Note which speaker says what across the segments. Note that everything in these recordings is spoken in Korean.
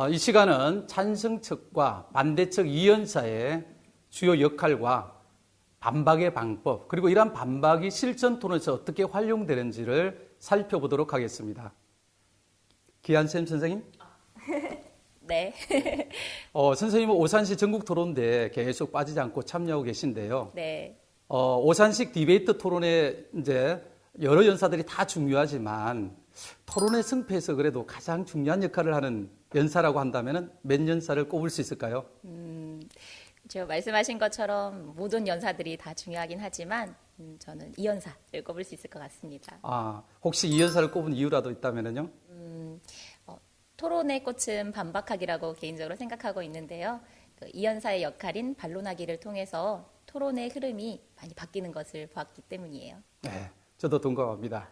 Speaker 1: 이 시간은 찬성측과 반대측 이연사의 주요 역할과 반박의 방법, 그리고 이러한 반박이 실전 토론에서 어떻게 활용되는지를 살펴보도록 하겠습니다. 기한쌤 선생님?
Speaker 2: 네.
Speaker 1: 선생님은 오산시 전국토론대에 계속 빠지지 않고 참여하고 계신데요.
Speaker 2: 네.
Speaker 1: 오산식 디베이트 토론에 이제 여러 연사들이 다 중요하지만 토론의 승패에서 그래도 가장 중요한 역할을 하는 연사라고 한다면 몇 연사를 꼽을 수 있을까요?
Speaker 2: 제가 말씀하신 것처럼 모든 연사들이 다 중요하긴 하지만 저는 이 연사를 꼽을 수 있을 것 같습니다.
Speaker 1: 혹시 이 연사를 꼽은 이유라도 있다면요?
Speaker 2: 토론의 꽃은 반박하기라고 개인적으로 생각하고 있는데요. 이 연사의 역할인 반론하기를 통해서 토론의 흐름이 많이 바뀌는 것을 보았기 때문이에요.
Speaker 1: 네, 저도 동감합니다.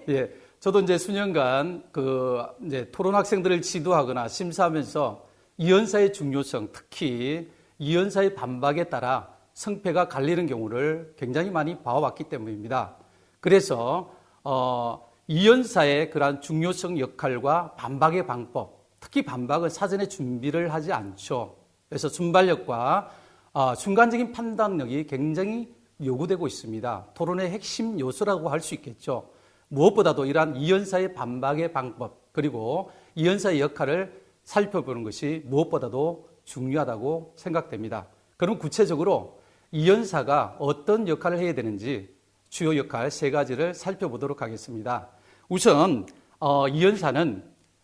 Speaker 1: 예, 저도 이제 수년간 이제 토론 학생들을 지도하거나 심사하면서 이 연사의 중요성, 특히 이 연사의 반박에 따라 성패가 갈리는 경우를 굉장히 많이 봐왔기 때문입니다. 그래서 이 연사의 그러한 중요성 역할과 반박의 방법, 특히 반박은 사전에 준비를 하지 않죠. 그래서 순발력과 순간적인 판단력이 굉장히 요구되고 있습니다. 토론의 핵심 요소라고 할 수 있겠죠. 무엇보다도 이러한 이 연사의 반박의 방법, 그리고 이 연사의 역할을 살펴보는 것이 무엇보다도 중요하다고 생각됩니다. 그럼 구체적으로 이 연사가 어떤 역할을 해야 되는지 주요 역할 세 가지를 살펴보도록 하겠습니다. 우선 이 연사는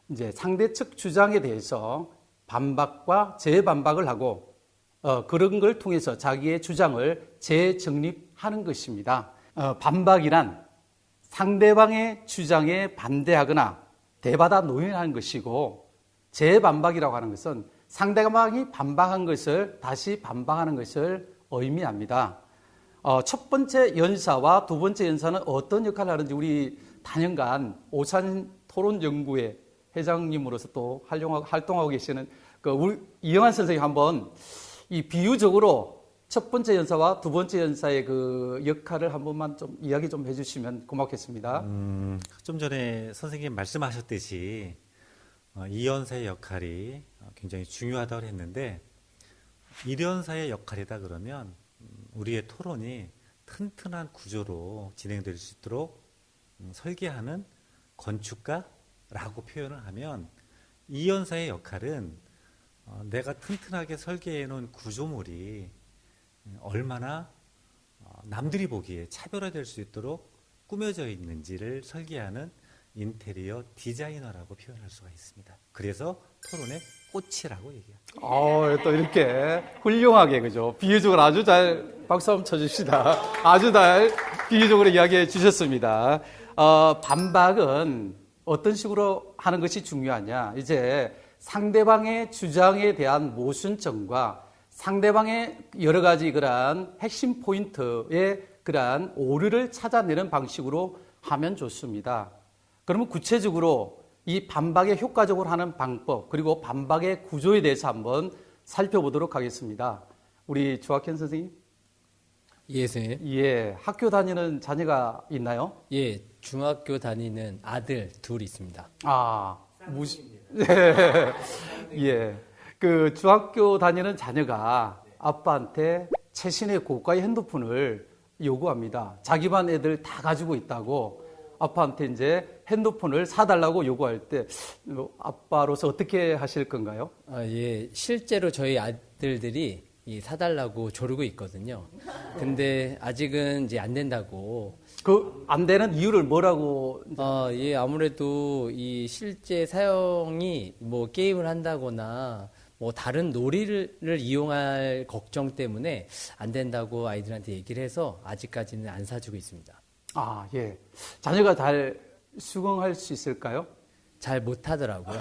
Speaker 1: 이제 상대 측 주장에 대해서 반박과 재반박을 하고 그런 걸 통해서 자기의 주장을 재정립하는 것입니다. 반박이란 상대방의 주장에 반대하거나 대받아 노인하는 것이고, 재반박이라고 하는 것은 상대방이 반박한 것을 다시 반박하는 것을 의미합니다. 첫 번째 연사와 두 번째 연사는 어떤 역할을 하는지 우리 단연간 오산 토론연구회 회장님으로서 또 활동하고 계시는 우리 이영환 선생님 한번 이 비유적으로 첫 번째 연사와 두 번째 연사의 그 역할을 한 번만 좀 이야기 좀 해주시면 고맙겠습니다.
Speaker 3: 좀 전에 선생님 말씀하셨듯이 이 연사의 역할이 굉장히 중요하다고 했는데, 일 연사의 역할이다 그러면 우리의 토론이 튼튼한 구조로 진행될 수 있도록 설계하는 건축가라고 표현을 하면, 이 연사의 역할은 내가 튼튼하게 설계해 놓은 구조물이 얼마나 남들이 보기에 차별화될 수 있도록 꾸며져 있는지를 설계하는 인테리어 디자이너라고 표현할 수가 있습니다. 그래서 토론의 꽃이라고 얘기합니다.
Speaker 1: 또 이렇게 훌륭하게, 그죠? 비유적으로 아주 잘 박수 한번 쳐줍시다. 아주 잘 비유적으로 이야기해 주셨습니다. 반박은 어떤 식으로 하는 것이 중요하냐? 이제 상대방의 주장에 대한 모순점과 상대방의 여러 가지 그러한 핵심 포인트의 그러한 오류를 찾아내는 방식으로 하면 좋습니다. 그러면 구체적으로 이 반박에 효과적으로 하는 방법, 그리고 반박의 구조에 대해서 한번 살펴보도록 하겠습니다. 우리 조학현 선생님?
Speaker 4: 예, 선생님.
Speaker 1: 예, 학교 다니는 자녀가 있나요?
Speaker 4: 예, 중학교 다니는 아들 둘 있습니다.
Speaker 1: 예. 그 중학교 다니는 자녀가 아빠한테 최신의 고가의 핸드폰을 요구합니다. 자기 반 애들 다 가지고 있다고 아빠한테 이제 핸드폰을 사달라고 요구할 때 아빠로서 어떻게 하실 건가요?
Speaker 4: 예, 실제로 저희 아들들이 사달라고 조르고 있거든요. 근데 아직은 이제 안 된다고.
Speaker 1: 안 되는 이유를 뭐라고?
Speaker 4: 예, 아무래도 이 실제 사용이 뭐 게임을 한다거나 뭐 다른 놀이를 이용할 걱정 때문에 안 된다고 아이들한테 얘기를 해서 아직까지는 안 사주고 있습니다.
Speaker 1: 예. 자녀가 잘 수긍할 수 있을까요?
Speaker 4: 잘 못하더라고요.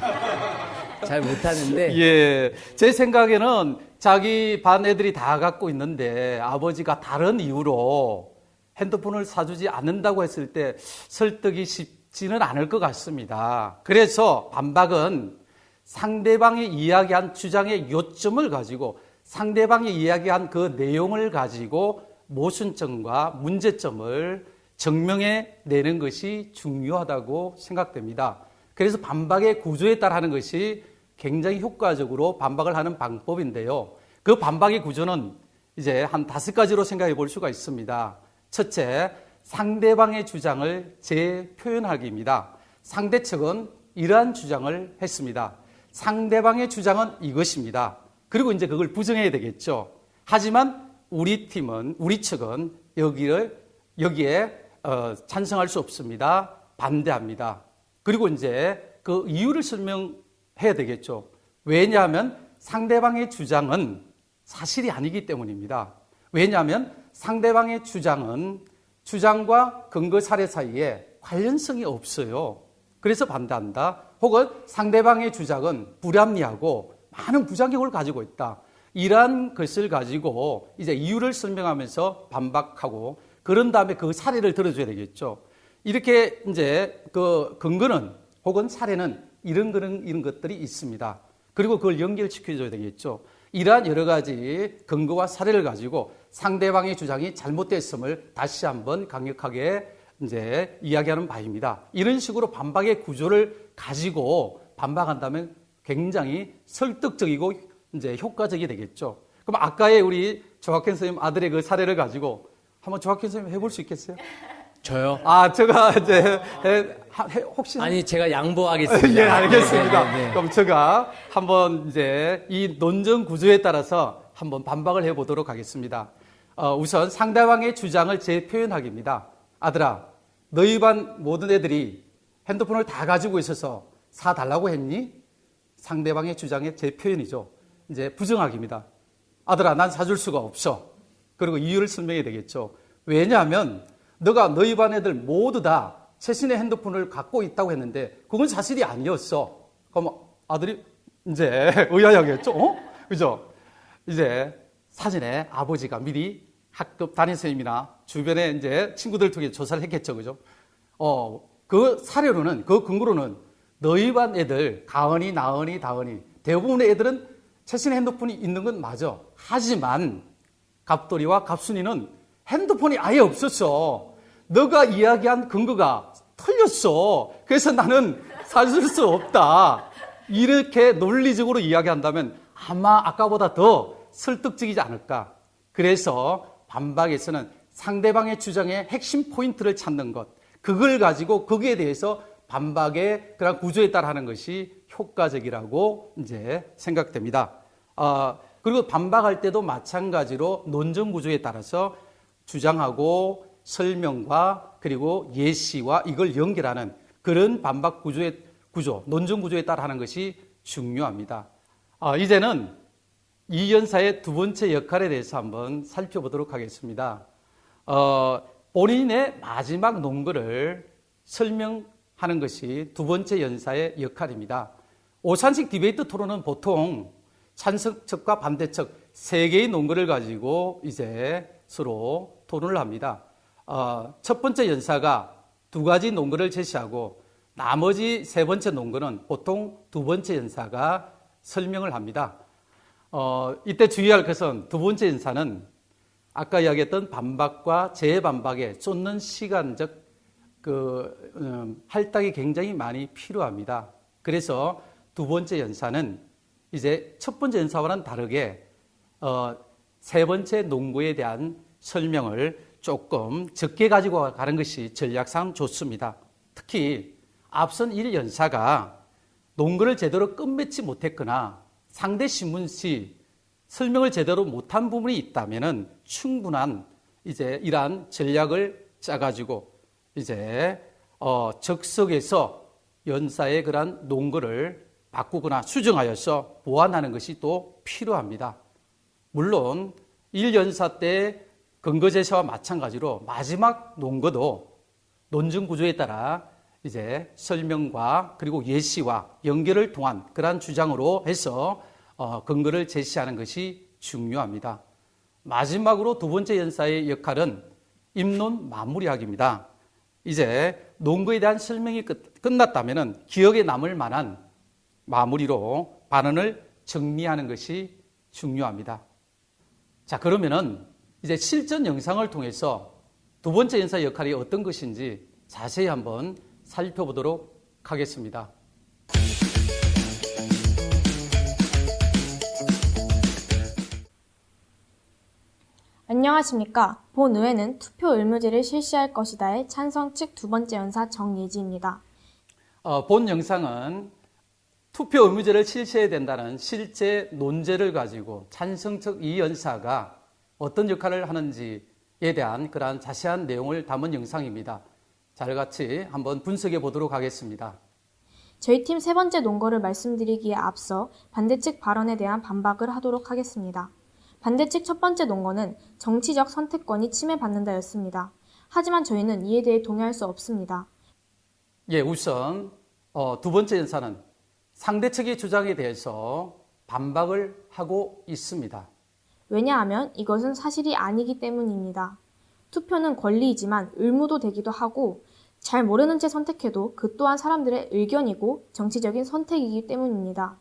Speaker 4: 잘 못하는데.
Speaker 1: 예. 제 생각에는 자기 반 애들이 다 갖고 있는데 아버지가 다른 이유로 핸드폰을 사주지 않는다고 했을 때 설득이 쉽지는 않을 것 같습니다. 그래서 반박은 상대방이 이야기한 주장의 요점을 가지고 상대방이 이야기한 그 내용을 가지고 모순점과 문제점을 증명해 내는 것이 중요하다고 생각됩니다. 그래서 반박의 구조에 따라 하는 것이 굉장히 효과적으로 반박을 하는 방법인데요. 그 반박의 구조는 이제 한 5가지로 생각해 볼 수가 있습니다. 첫째, 상대방의 주장을 재표현하기입니다. 상대 측은 이러한 주장을 했습니다. 상대방의 주장은 이것입니다. 그리고 이제 그걸 부정해야 되겠죠. 하지만 우리 측은 여기에 찬성할 수 없습니다. 반대합니다. 그리고 이제 그 이유를 설명해야 되겠죠. 왜냐하면 상대방의 주장은 사실이 아니기 때문입니다. 왜냐하면 상대방의 주장은 주장과 근거 사례 사이에 관련성이 없어요. 그래서 반대한다. 혹은 상대방의 주장은 불합리하고 많은 부작용을 가지고 있다. 이러한 것을 가지고 이제 이유를 설명하면서 반박하고 그런 다음에 그 사례를 들어줘야 되겠죠. 이렇게 이제 그 근거는 혹은 사례는 이런 것들이 있습니다. 그리고 그걸 연결시켜줘야 되겠죠. 이러한 여러 가지 근거와 사례를 가지고 상대방의 주장이 잘못됐음을 다시 한번 강력하게 이제 이야기하는 바입니다. 이런 식으로 반박의 구조를 가지고 반박한다면 굉장히 설득적이고 이제 효과적이 되겠죠. 그럼 아까의 우리 조학현 선생님 아들의 그 사례를 가지고 한번 조학현 선생님 해볼 수 있겠어요?
Speaker 4: 저요?
Speaker 1: 제가 이제 혹시
Speaker 4: 아니 제가 양보하겠습니다.
Speaker 1: 예, 알겠습니다.
Speaker 4: 네, 네, 네.
Speaker 1: 그럼 제가 한번 이제 이 논쟁 구조에 따라서 한번 반박을 해보도록 하겠습니다. 우선 상대방의 주장을 재표현하기입니다. 아들아, 너희 반 모든 애들이 핸드폰을 다 가지고 있어서 사달라고 했니? 상대방의 주장의 재표현이죠. 이제 부정하기입니다. 아들아, 난 사줄 수가 없어. 그리고 이유를 설명해야 되겠죠. 왜냐하면 너가 너희 반 애들 모두 다 최신의 핸드폰을 갖고 있다고 했는데 그건 사실이 아니었어. 그럼 아들이 이제 의아하겠죠? 그죠? 이제 사전에 아버지가 미리 학급 담임선생님이나 주변에 이제 친구들 통해 조사를 했겠죠. 그죠? 그 사례로는, 그 근거로는 너희 반 애들, 가은이, 나은이, 다은이, 대부분의 애들은 최신 핸드폰이 있는 건 맞아. 하지만 갑돌이와 갑순이는 핸드폰이 아예 없었어. 너가 이야기한 근거가 틀렸어. 그래서 나는 사줄 수 없다. 이렇게 논리적으로 이야기한다면 아마 아까보다 더 설득적이지 않을까. 그래서 반박에서는 상대방의 주장의 핵심 포인트를 찾는 것, 그걸 가지고 거기에 대해서 반박의 그런 구조에 따라 하는 것이 효과적이라고 이제 생각됩니다. 그리고 반박할 때도 마찬가지로 논쟁 구조에 따라서 주장하고 설명과 그리고 예시와 이걸 연결하는 그런 반박 구조, 논쟁 구조에 따라 하는 것이 중요합니다. 이제는 이 연사의 두 번째 역할에 대해서 한번 살펴보도록 하겠습니다. 본인의 마지막 논거를 설명하는 것이 두 번째 연사의 역할입니다. 오산식 디베이트 토론은 보통 찬성측과 반대측 세 개의 논거를 가지고 이제 서로 토론을 합니다. 첫 번째 연사가 두 가지 논거를 제시하고 나머지 세 번째 논거는 보통 두 번째 연사가 설명을 합니다. 이때 주의할 것은 두 번째 연사는 아까 이야기했던 반박과 재반박에 쏟는 시간적 할당이 굉장히 많이 필요합니다. 그래서 두 번째 연사는 이제 첫 번째 연사와는 다르게 세 번째 논거에 대한 설명을 조금 적게 가지고 가는 것이 전략상 좋습니다. 특히 앞선 1연사가 논거를 제대로 끝맺지 못했거나 상대 신문시 설명을 제대로 못한 부분이 있다면은 충분한 이제 이러한 전략을 짜가지고 이제 적석에서 연사의 그러한 논거를 바꾸거나 수정하여서 보완하는 것이 또 필요합니다. 물론 1연사 때 근거 제시와 마찬가지로 마지막 논거도 논증 구조에 따라 이제 설명과 그리고 예시와 연결을 통한 그러한 주장으로 해서 근거를 제시하는 것이 중요합니다. 마지막으로 두 번째 연사의 역할은 입론 마무리하기입니다. 이제 논거에 대한 설명이 끝났다면 기억에 남을 만한 마무리로 발언을 정리하는 것이 중요합니다. 자, 그러면은 이제 실전 영상을 통해서 두 번째 연사의 역할이 어떤 것인지 자세히 한번 살펴보도록 하겠습니다.
Speaker 5: 안녕하십니까. 본의회는 투표 의무제를 실시할 것이다의 찬성 측 두 번째 연사 정예지입니다.
Speaker 1: 본 영상은 투표 의무제를 실시해야 된다는 실제 논제를 가지고 찬성 측 이 연사가 어떤 역할을 하는지에 대한 그러한 자세한 내용을 담은 영상입니다. 자, 같이 한번 분석해 보도록 하겠습니다.
Speaker 5: 저희 팀 세 번째 논거를 말씀드리기에 앞서 반대측 발언에 대한 반박을 하도록 하겠습니다. 반대측 첫 번째 논거는 정치적 선택권이 침해받는다였습니다. 하지만 저희는 이에 대해 동의할 수 없습니다.
Speaker 1: 예, 우선 두 번째 연사는 상대 측의 주장에 대해서 반박을 하고 있습니다.
Speaker 5: 왜냐하면 이것은 사실이 아니기 때문입니다. 투표는 권리이지만 의무도 되기도 하고 잘 모르는 채 선택해도 그 또한 사람들의 의견이고 정치적인 선택이기 때문입니다.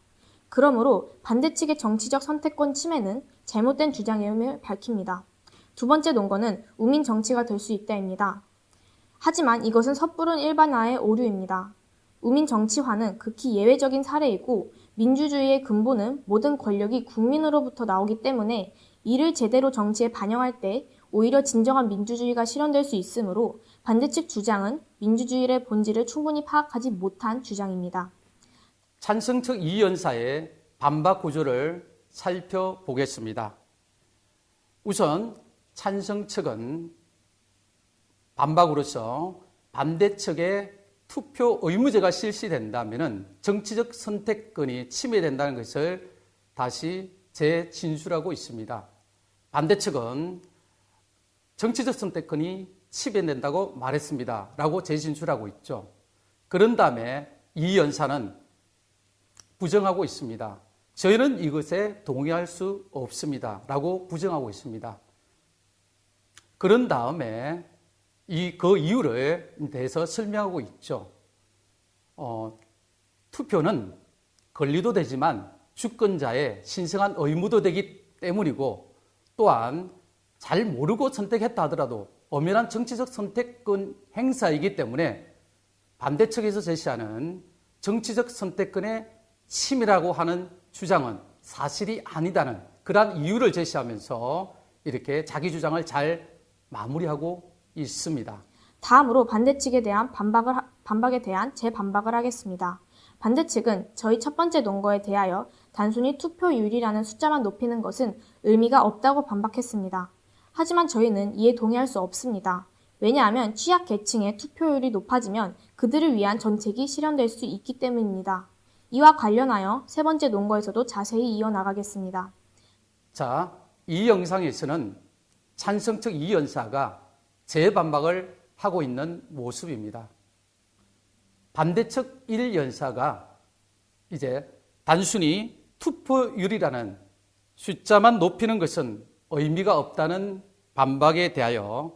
Speaker 5: 그러므로 반대측의 정치적 선택권 침해는 잘못된 주장임을 밝힙니다. 두 번째 논거는 우민 정치가 될 수 있다입니다. 하지만 이것은 섣부른 일반화의 오류입니다. 우민 정치화는 극히 예외적인 사례이고 민주주의의 근본은 모든 권력이 국민으로부터 나오기 때문에 이를 제대로 정치에 반영할 때 오히려 진정한 민주주의가 실현될 수 있으므로 반대측 주장은 민주주의의 본질을 충분히 파악하지 못한 주장입니다.
Speaker 1: 찬성 측 이 연사의 반박 구조를 살펴보겠습니다. 우선 찬성 측은 반박으로서 반대 측의 투표 의무제가 실시된다면 정치적 선택권이 침해된다는 것을 다시 재진술하고 있습니다. 반대 측은 정치적 선택권이 침해된다고 말했습니다. 라고 재진술하고 있죠. 그런 다음에 이 연사는 부정하고 있습니다. 저희는 이것에 동의할 수 없습니다. 라고 부정하고 있습니다. 그런 다음에 그 이유를 대해서 설명하고 있죠. 투표는 권리도 되지만 주권자의 신성한 의무도 되기 때문이고 또한 잘 모르고 선택했다 하더라도 엄연한 정치적 선택권 행사이기 때문에 반대측에서 제시하는 정치적 선택권의 침해라고 하는 주장은 사실이 아니다는 그러한 이유를 제시하면서 이렇게 자기 주장을 잘 마무리하고 있습니다.
Speaker 5: 다음으로 반대측에 대한 반박에 대한 재반박을 하겠습니다. 반대측은 저희 첫 번째 논거에 대하여 단순히 투표율이라는 숫자만 높이는 것은 의미가 없다고 반박했습니다. 하지만 저희는 이에 동의할 수 없습니다. 왜냐하면 취약계층의 투표율이 높아지면 그들을 위한 정책이 실현될 수 있기 때문입니다. 이와 관련하여 세 번째 논거에서도 자세히 이어나가겠습니다.
Speaker 1: 자, 이 영상에서는 찬성 측 이 연사가 재반박을 하고 있는 모습입니다. 반대측 1 연사가 이제 단순히 투표율이라는 숫자만 높이는 것은 의미가 없다는 반박에 대하여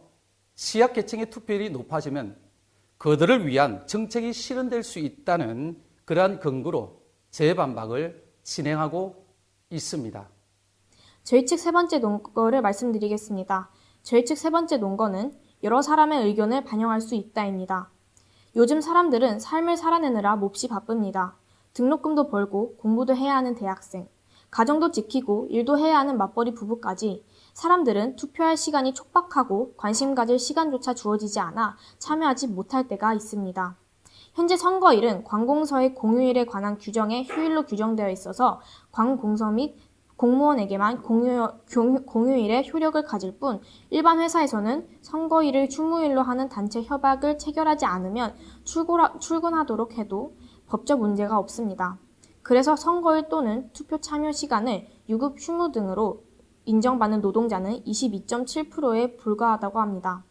Speaker 1: 취약계층의 투표율이 높아지면 그들을 위한 정책이 실현될 수 있다는 그러한 근거로 재반박을 진행하고 있습니다.
Speaker 5: 저희 측 세 번째 논거를 말씀드리겠습니다. 저희 측 세 번째 논거는 여러 사람의 의견을 반영할 수 있다입니다. 요즘 사람들은 삶을 살아내느라 몹시 바쁩니다. 등록금도 벌고 공부도 해야 하는 대학생, 가정도 지키고 일도 해야 하는 맞벌이 부부까지 사람들은 투표할 시간이 촉박하고 관심 가질 시간조차 주어지지 않아 참여하지 못할 때가 있습니다. 현재 선거일은 관공서의 공휴일에 관한 규정에 휴일로 규정되어 있어서 관공서 및 공무원에게만 공휴일에 효력을 가질 뿐 일반 회사에서는 선거일을 휴무일로 하는 단체 협약을 체결하지 않으면 출근하도록 해도 법적 문제가 없습니다. 그래서 선거일 또는 투표 참여 시간을 유급 휴무 등으로 인정받는 노동자는 22.7%에 불과하다고 합니다.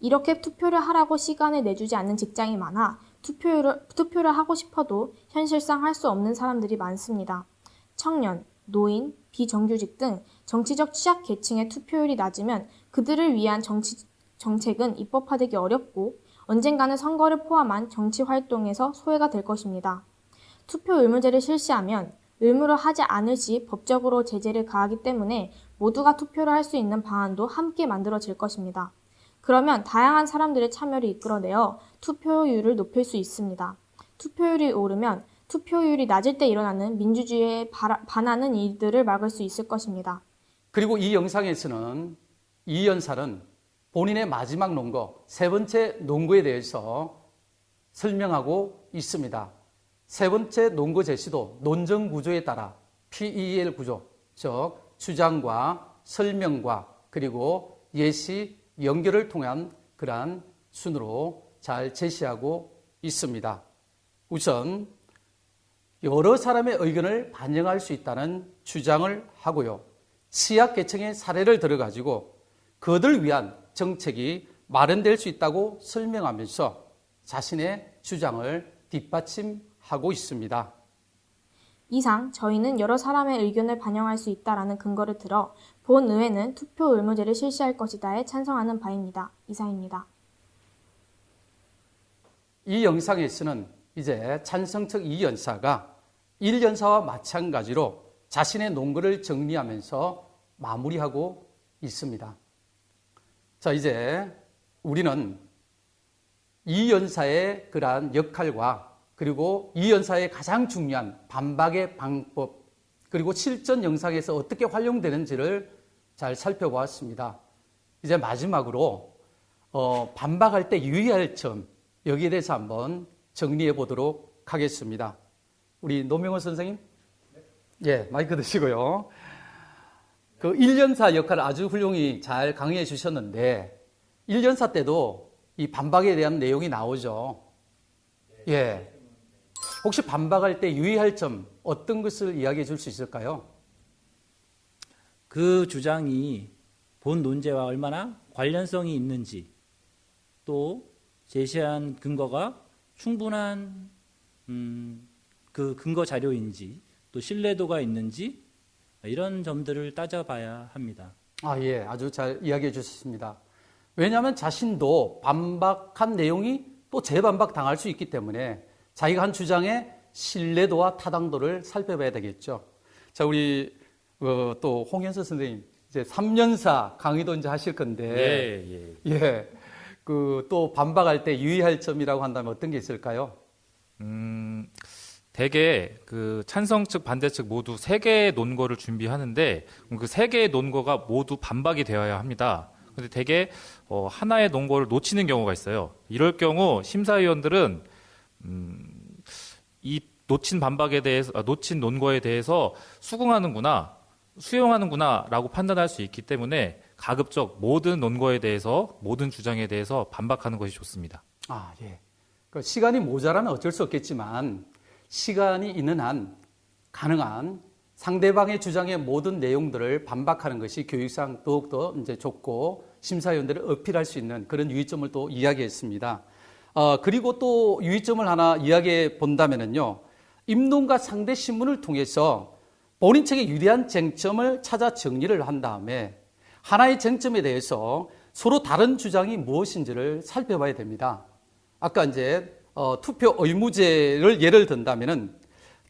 Speaker 5: 이렇게 투표를 하라고 시간을 내주지 않는 직장이 많아 투표를 하고 싶어도 현실상 할 수 없는 사람들이 많습니다. 청년, 노인, 비정규직 등 정치적 취약 계층의 투표율이 낮으면 그들을 위한 정책은 입법화되기 어렵고 언젠가는 선거를 포함한 정치 활동에서 소외가 될 것입니다. 투표 의무제를 실시하면 의무를 하지 않을 시 법적으로 제재를 가하기 때문에 모두가 투표를 할 수 있는 방안도 함께 만들어질 것입니다. 그러면 다양한 사람들의 참여를 이끌어내어 투표율을 높일 수 있습니다. 투표율이 오르면 투표율이 낮을 때 일어나는 민주주의에 반하는 일들을 막을 수 있을 것입니다.
Speaker 1: 그리고 이 영상에서는 이연사는 본인의 마지막 논거, 세 번째 논거에 대해서 설명하고 있습니다. 세 번째 논거 제시도 논정 구조에 따라 PEL 구조, 즉 주장과 설명과 그리고 예시, 연결을 통한 그러한 순으로 잘 제시하고 있습니다. 우선 여러 사람의 의견을 반영할 수 있다는 주장을 하고요. 취약계층의 사례를 들어가지고 그들 위한 정책이 마련될 수 있다고 설명하면서 자신의 주장을 뒷받침하고 있습니다.
Speaker 5: 이상 저희는 여러 사람의 의견을 반영할 수 있다라는 근거를 들어 본의회는 투표 의무제를 실시할 것이다에 찬성하는 바입니다. 이상입니다.
Speaker 1: 이 영상에서는 이제 찬성 측 이연사가 1연사와 마찬가지로 자신의 논거를 정리하면서 마무리하고 있습니다. 자, 이제 우리는 이연사의 그러한 역할과 그리고 이연사의 가장 중요한 반박의 방법 그리고 실전 영상에서 어떻게 활용되는지를 잘 살펴보았습니다. 이제 마지막으로 반박할 때 유의할 점 여기에 대해서 한번 정리해 보도록 하겠습니다. 우리 노명호 선생님, 예, 마이크 드시고요. 그 1연사 역할을 아주 훌륭히 잘 강의해 주셨는데 1연사 때도 이 반박에 대한 내용이 나오죠. 예. 혹시 반박할 때 유의할 점 어떤 것을 이야기해 줄 수 있을까요?
Speaker 6: 그 주장이 본 논제와 얼마나 관련성이 있는지 또 제시한 근거가 충분한 그 근거 자료인지 또 신뢰도가 있는지 이런 점들을 따져봐야 합니다.
Speaker 1: 예, 아주 잘 이야기해 주셨습니다. 왜냐하면 자신도 반박한 내용이 또 재반박 당할 수 있기 때문에 자기가 한 주장의 신뢰도와 타당도를 살펴봐야 되겠죠. 자, 우리 또 홍현서 선생님 이제 3년사 강의도 이제 하실 건데, 예, 그 또 반박할 때 유의할 점이라고 한다면 어떤 게 있을까요?
Speaker 7: 대개 그 찬성 측 반대 측 모두 3개의 논거를 준비하는데 그 3개의 논거가 모두 반박이 되어야 합니다. 근데 대개 하나의 논거를 놓치는 경우가 있어요. 이럴 경우 심사위원들은 이 놓친 반박에 대해서 놓친 논거에 대해서 수용하는구나라고 판단할 수 있기 때문에 가급적 모든 논거에 대해서 모든 주장에 대해서 반박하는 것이 좋습니다.
Speaker 1: 예. 그 시간이 모자라면 어쩔 수 없겠지만 시간이 있는 한 가능한 상대방의 주장의 모든 내용들을 반박하는 것이 교육상 더욱더 이제 좋고 심사위원들을 어필할 수 있는 그런 유의점을 또 이야기했습니다. 그리고 또 유의점을 하나 이야기해 본다면은요, 입론과 상대 신문을 통해서 본인 측의 유리한 쟁점을 찾아 정리를 한 다음에 하나의 쟁점에 대해서 서로 다른 주장이 무엇인지를 살펴봐야 됩니다. 아까 이제 투표 의무제를 예를 든다면은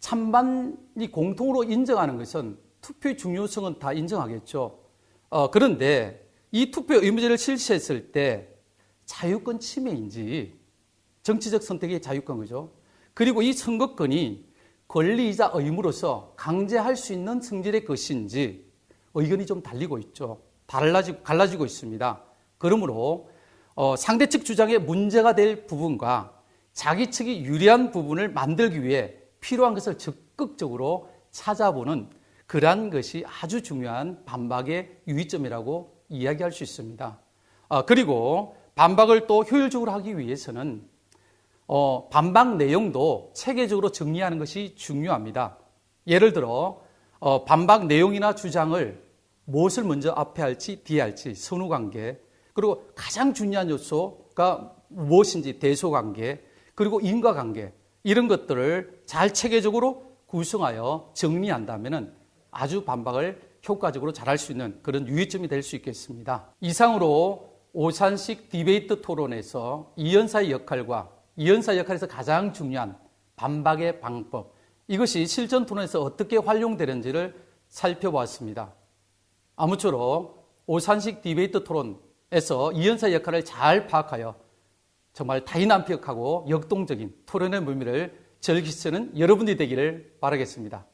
Speaker 1: 찬반이 공통으로 인정하는 것은 투표의 중요성은 다 인정하겠죠. 그런데 이 투표 의무제를 실시했을 때 자유권 침해인지 정치적 선택의 자유권 거죠. 그리고 이 선거권이 권리이자 의무로서 강제할 수 있는 성질의 것인지 의견이 좀 달리고 있죠. 갈라지고 있습니다. 그러므로 상대 측 주장에 문제가 될 부분과 자기 측이 유리한 부분을 만들기 위해 필요한 것을 적극적으로 찾아보는 그러한 것이 아주 중요한 반박의 유의점이라고 이야기할 수 있습니다. 그리고 반박을 또 효율적으로 하기 위해서는 반박 내용도 체계적으로 정리하는 것이 중요합니다. 예를 들어 반박 내용이나 주장을 무엇을 먼저 앞에 할지 뒤에 할지 선후관계, 그리고 가장 중요한 요소가 무엇인지 대소관계, 그리고 인과관계, 이런 것들을 잘 체계적으로 구성하여 정리한다면 아주 반박을 효과적으로 잘할 수 있는 그런 유의점이 될 수 있겠습니다. 이상으로 오산식 디베이트 토론에서 이연사의 역할과 이연사의 역할에서 가장 중요한 반박의 방법, 이것이 실전 토론에서 어떻게 활용되는지를 살펴보았습니다. 아무쪼록 오산식 디베이트 토론에서 이연사의 역할을 잘 파악하여 정말 다이나믹하고 역동적인 토론의 의미를 즐기시는 여러분이 되기를 바라겠습니다.